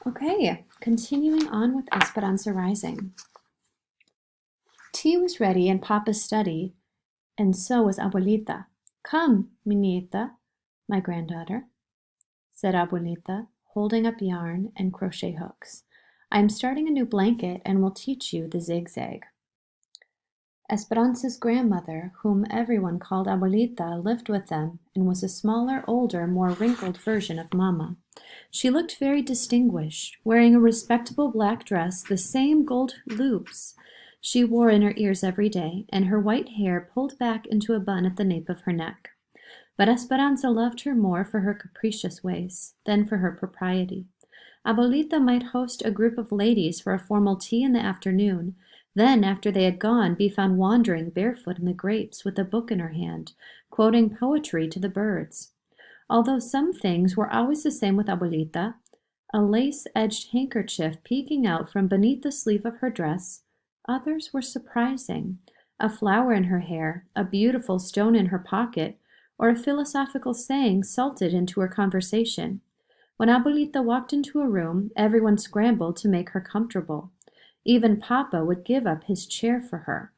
Okay, continuing on with Esperanza Rising. Tea was ready in Papa's study, and so was Abuelita. Come, mi nieta, my granddaughter, said Abuelita, holding up yarn and crochet hooks. I am starting a new blanket and will teach you the zigzag. Esperanza's grandmother, whom everyone called Abuelita, lived with them and was a smaller, older, more wrinkled version of Mama. She looked very distinguished, wearing a respectable black dress, the same gold loops she wore in her ears every day, and her white hair pulled back into a bun at the nape of her neck. But Esperanza loved her more for her capricious ways than for her propriety. Abuelita might host a group of ladies for a formal tea in the afternoon, then, after they had gone, be found wandering barefoot in the grapes with a book in her hand, quoting poetry to the birds. Although some things were always the same with Abuelita, a lace-edged handkerchief peeking out from beneath the sleeve of her dress, others were surprising. A flower in her hair, a beautiful stone in her pocket, or a philosophical saying salted into her conversation. When Abuelita walked into a room, everyone scrambled to make her comfortable. Even Papa would give up his chair for her.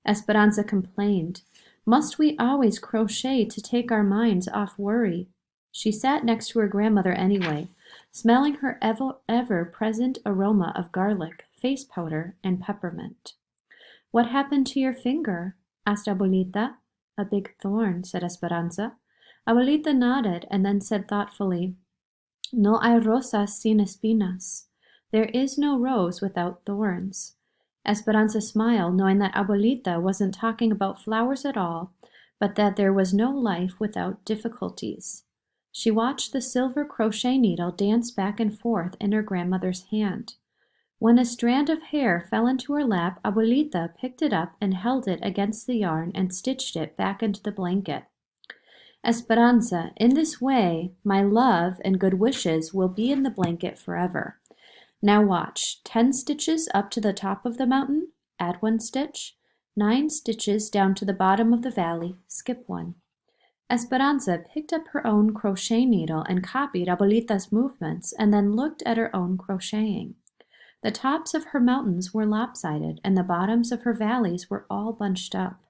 Esperanza complained. Must we always crochet to take our minds off worry? She sat next to her grandmother anyway, smelling her ever-present aroma of garlic, face powder, and peppermint. What happened to your finger? Asked Abuelita. A big thorn, said Esperanza. Abuelita nodded and then said thoughtfully, No hay rosas sin espinas. There is no rose without thorns. Esperanza smiled, knowing that Abuelita wasn't talking about flowers at all, but that there was no life without difficulties. She watched the silver crochet needle dance back and forth in her grandmother's hand. When a strand of hair fell into her lap, Abuelita picked it up and held it against the yarn and stitched it back into the blanket. Esperanza, in this way, my love and good wishes will be in the blanket forever. Now watch, 10 stitches up to the top of the mountain, add 1 stitch, 9 stitches down to the bottom of the valley, skip 1. Esperanza picked up her own crochet needle and copied Abuelita's movements and then looked at her own crocheting. The tops of her mountains were lopsided and the bottoms of her valleys were all bunched up.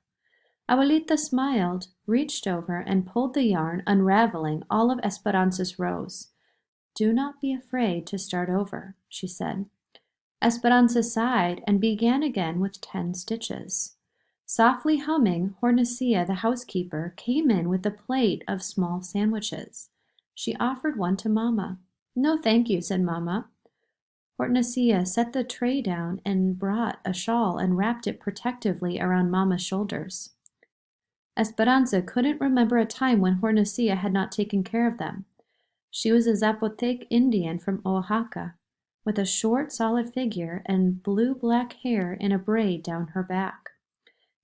Abuelita smiled, reached over, and pulled the yarn, unraveling all of Esperanza's rows. Do not be afraid to start over, she said. Esperanza sighed and began again with 10 stitches. Softly humming, Hortensia, the housekeeper, came in with a plate of small sandwiches. She offered one to Mama. No, thank you, said Mama. Hortensia set the tray down and brought a shawl and wrapped it protectively around Mama's shoulders. Esperanza couldn't remember a time when Hortensia had not taken care of them. She was a Zapotec Indian from Oaxaca, with a short, solid figure and blue-black hair in a braid down her back.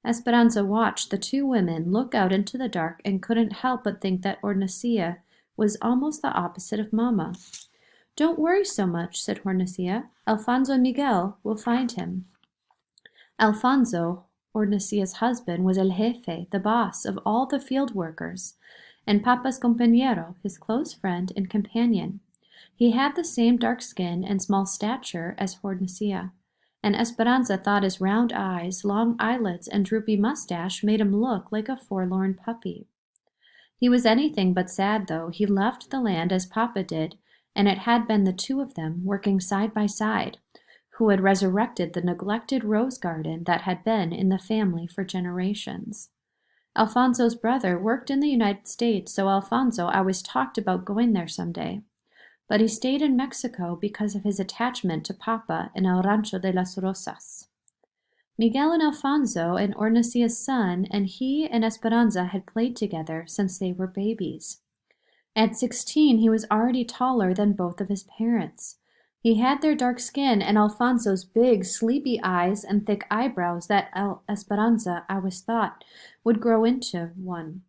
Esperanza watched the 2 women look out into the dark and couldn't help but think that Hortensia was almost the opposite of Mama. Don't worry so much, said Hortensia. Alfonso and Miguel will find him. Alfonso, Hortensia's husband, was el jefe, the boss of all the field workers, and Papa's compañero, his close friend and companion. He had the same dark skin and small stature as Hortensia, and Esperanza thought his round eyes, long eyelids, and droopy mustache made him look like a forlorn puppy. He was anything but sad, though. He loved the land as Papa did, and it had been the 2 of them, working side by side, who had resurrected the neglected rose garden that had been in the family for generations. Alfonso's brother worked in the United States, so Alfonso always talked about going there someday. But he stayed in Mexico because of his attachment to Papa in El Rancho de las Rosas. Miguel and Alfonso and Hortensia's son and he and Esperanza had played together since they were babies. At 16, he was already taller than both of his parents. He had their dark skin and Alfonso's big, sleepy eyes and thick eyebrows that Esperanza always thought would grow into one.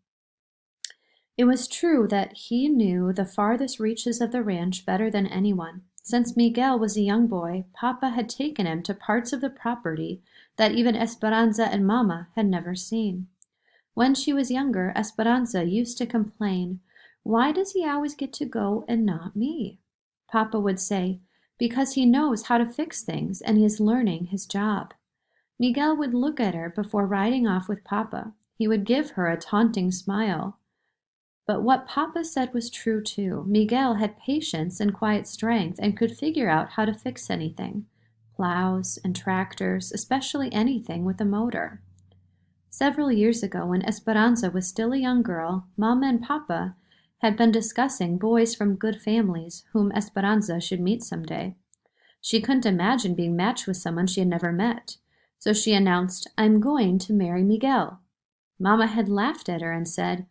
It was true that he knew the farthest reaches of the ranch better than anyone. Since Miguel was a young boy, Papa had taken him to parts of the property that even Esperanza and Mama had never seen. When she was younger, Esperanza used to complain, "Why does he always get to go and not me?" Papa would say, because he knows how to fix things and he is learning his job. Miguel would look at her before riding off with Papa. He would give her a taunting smile. But what Papa said was true too. Miguel had patience and quiet strength and could figure out how to fix anything. Plows and tractors, especially anything with a motor. Several years ago, when Esperanza was still a young girl, Mama and Papa had been discussing boys from good families whom Esperanza should meet someday. She couldn't imagine being matched with someone she had never met, so she announced, "I'm going to marry Miguel." Mama had laughed at her and said,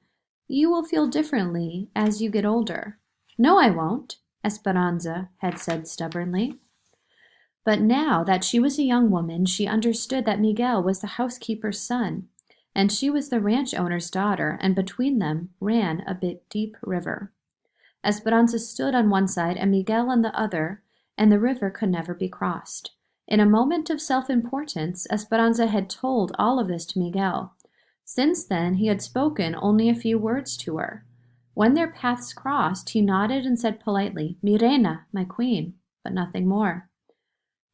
"You will feel differently as you get older." "No, I won't," Esperanza had said stubbornly. But now that she was a young woman, she understood that Miguel was the housekeeper's son, and she was the ranch owner's daughter, and between them ran a bit deep river. Esperanza stood on one side and Miguel on the other, and the river could never be crossed. In a moment of self-importance, Esperanza had told all of this to Miguel. Since then, he had spoken only a few words to her. When their paths crossed, he nodded and said politely, "Mi reina, my queen," but nothing more.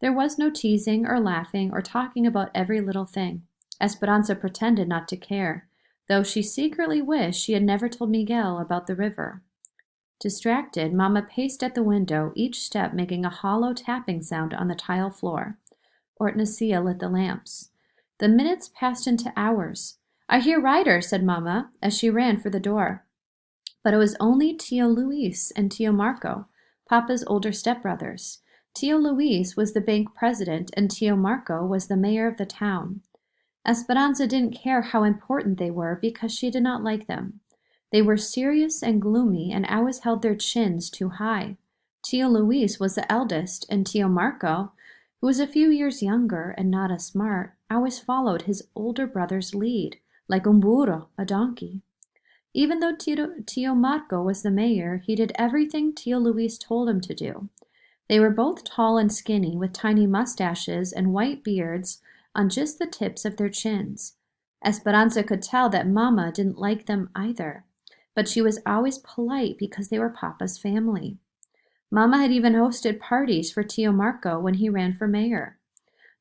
There was no teasing or laughing or talking about every little thing. Esperanza pretended not to care, though she secretly wished she had never told Miguel about the river. Distracted, Mama paced at the window, each step making a hollow tapping sound on the tile floor. Hortensia lit the lamps. The minutes passed into hours. "I hear Ryder," said Mama, as she ran for the door. But it was only Tio Luis and Tio Marco, Papa's older stepbrothers. Tio Luis was the bank president and Tio Marco was the mayor of the town. Esperanza didn't care how important they were because she did not like them. They were serious and gloomy and always held their chins too high. Tio Luis was the eldest, and Tio Marco, who was a few years younger and not as smart, always followed his older brother's lead, like un burro, a donkey. Even though Tio Marco was the mayor, he did everything Tio Luis told him to do. They were both tall and skinny, with tiny mustaches and white beards on just the tips of their chins. Esperanza could tell that Mama didn't like them either, but she was always polite because they were Papa's family. Mama had even hosted parties for Tio Marco when he ran for mayor.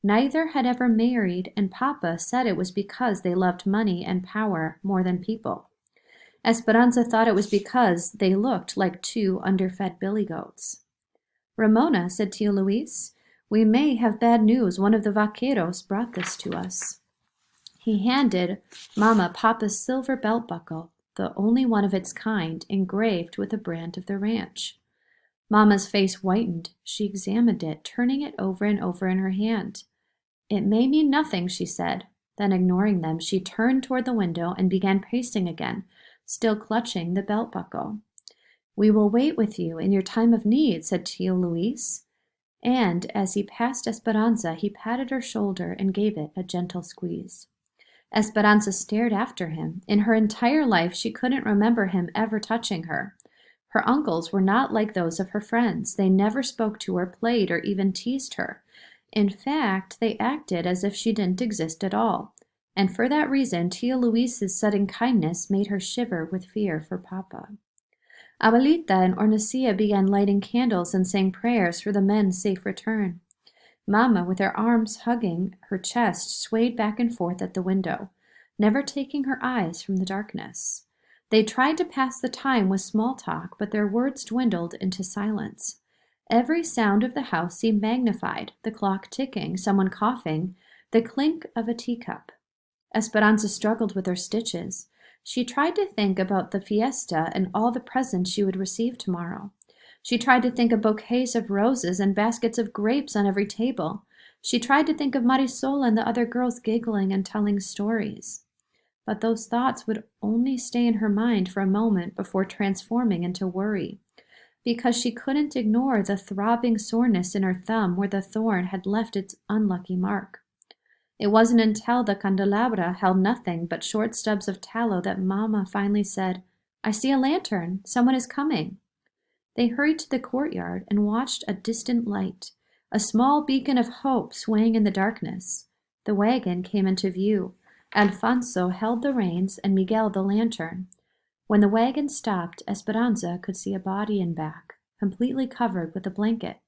Neither had ever married, and Papa said it was because they loved money and power more than people. Esperanza thought it was because they looked like two underfed billy goats. "Ramona," said Tio Luis, "we may have bad news. One of the vaqueros brought this to us." He handed Mama Papa's silver belt buckle, the only one of its kind, engraved with the brand of the ranch. Mama's face whitened. She examined it, turning it over and over in her hand. "It may mean nothing," she said. Then, ignoring them, she turned toward the window and began pacing again, still clutching the belt buckle. "We will wait with you in your time of need," said Tio Luis. And as he passed Esperanza, he patted her shoulder and gave it a gentle squeeze. Esperanza stared after him. In her entire life, she couldn't remember him ever touching her. Her uncles were not like those of her friends. They never spoke to her, played, or even teased her. In fact, they acted as if she didn't exist at all. And for that reason, Tio Luis's sudden kindness made her shiver with fear for Papa. Abuelita and Hortensia began lighting candles and saying prayers for the men's safe return. Mama, with her arms hugging her chest, swayed back and forth at the window, never taking her eyes from the darkness. They tried to pass the time with small talk, but their words dwindled into silence. Every sound of the house seemed magnified, the clock ticking, someone coughing, the clink of a teacup. Esperanza struggled with her stitches. She tried to think about the fiesta and all the presents she would receive tomorrow. She tried to think of bouquets of roses and baskets of grapes on every table. She tried to think of Marisol and the other girls giggling and telling stories. But those thoughts would only stay in her mind for a moment before transforming into worry, because she couldn't ignore the throbbing soreness in her thumb where the thorn had left its unlucky mark. It wasn't until the candelabra held nothing but short stubs of tallow that Mama finally said, "I see a lantern. Someone is coming." They hurried to the courtyard and watched a distant light, a small beacon of hope swaying in the darkness. The wagon came into view. Alfonso held the reins and Miguel the lantern. When the wagon stopped, Esperanza could see a body in back, completely covered with a blanket.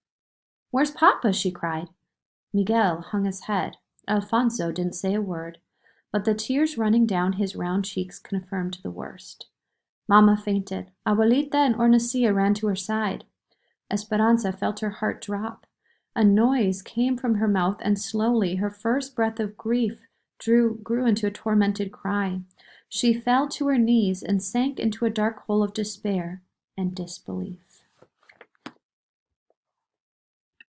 "Where's Papa?" she cried. Miguel hung his head. Alfonso didn't say a word, but the tears running down his round cheeks confirmed the worst. Mama fainted. Abuelita and Hortensia ran to her side. Esperanza felt her heart drop. A noise came from her mouth, and slowly her first breath of grief grew into a tormented cry. She fell to her knees and sank into a dark hole of despair and disbelief.